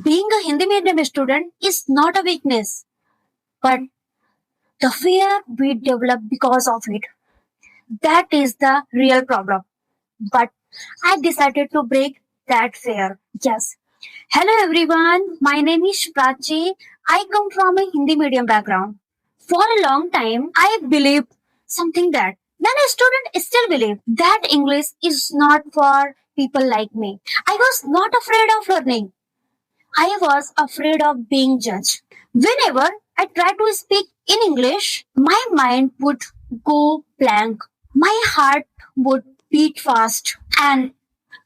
Being a Hindi medium student is not a weakness, but the fear we develop because of it. That is the real problem. But I decided to break that fear. Yes. Hello everyone, my name is Prachi. I come from a Hindi medium background. For a long time, I believed something that then a student still believe that English is not for people like me. I was not afraid of learning. I was afraid of being judged. Whenever I tried to speak in English, my mind would go blank. My heart would beat fast and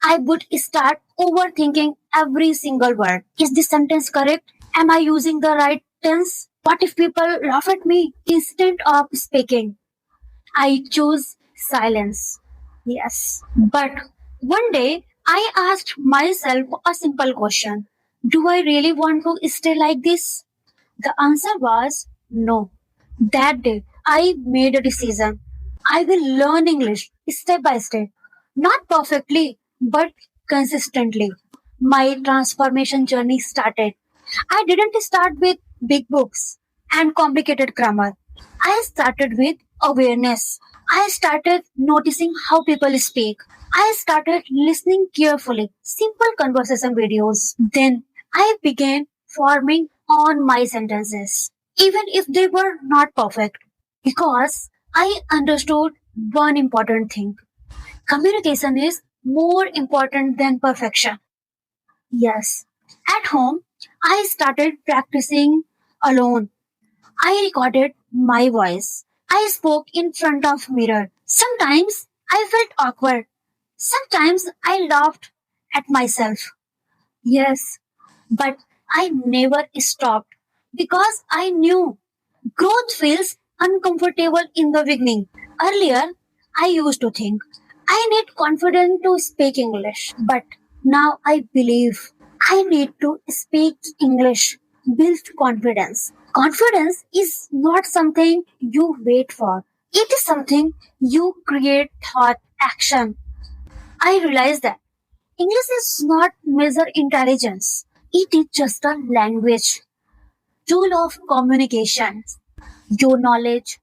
I would start overthinking every single word. Is this sentence correct? Am I using the right tense? What if people laugh at me instead of speaking? I choose silence. Yes. But one day I asked myself a simple question. Do I really want to stay like this? The answer was no. That day I made a decision. I will learn English step by step. Not perfectly, but consistently. My transformation journey started. I didn't start with big books and complicated grammar. I started with awareness. I started noticing how people speak. I started listening carefully, simple conversation videos. Then I began forming on my sentences, even if they were not perfect, because I understood one important thing. Communication is more important than perfection. Yes. At home, I started practicing alone. I recorded my voice. I spoke in front of mirror. Sometimes I felt awkward. Sometimes I laughed at myself. Yes, but I never stopped because I knew growth feels uncomfortable in the beginning. Earlier, I used to think I need confidence to speak English, but now I believe I need to speak English, build confidence. Confidence is not something you wait for. It is something you create thought action. I realize that English is not measure intelligence. It is just a language, tool of communication. Your knowledge,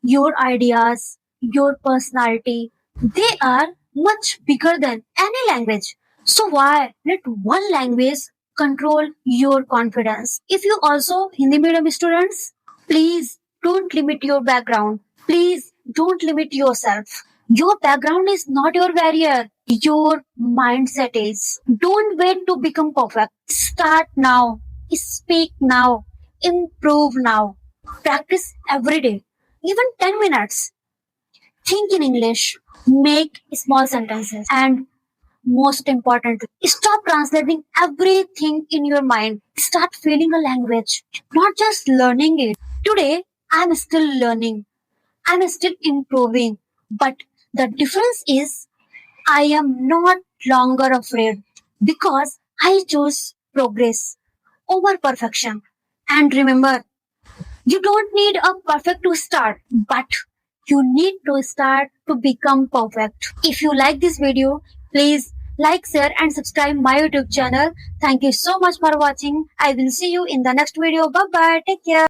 your ideas, your personality, they are much bigger than any language. So why let one language control your confidence? If you also Hindi medium students, please don't limit your background. Please don't limit yourself. Your background is not your barrier. Your mindset is. Don't wait to become perfect. Start now. Speak now. Improve now. Practice every day. Even 10 minutes. Think in English. Make small sentences. And most importantly, stop translating everything in your mind. Start feeling a language, not just learning it. Today, I'm still learning. I'm still improving. But the difference is I am not longer afraid because I choose progress over perfection. And remember, you don't need a perfect to start, but you need to start to become perfect. If you like this video, please like, share and subscribe my YouTube channel. Thank you so much for watching. I will see you in the next video. Bye bye. Take care.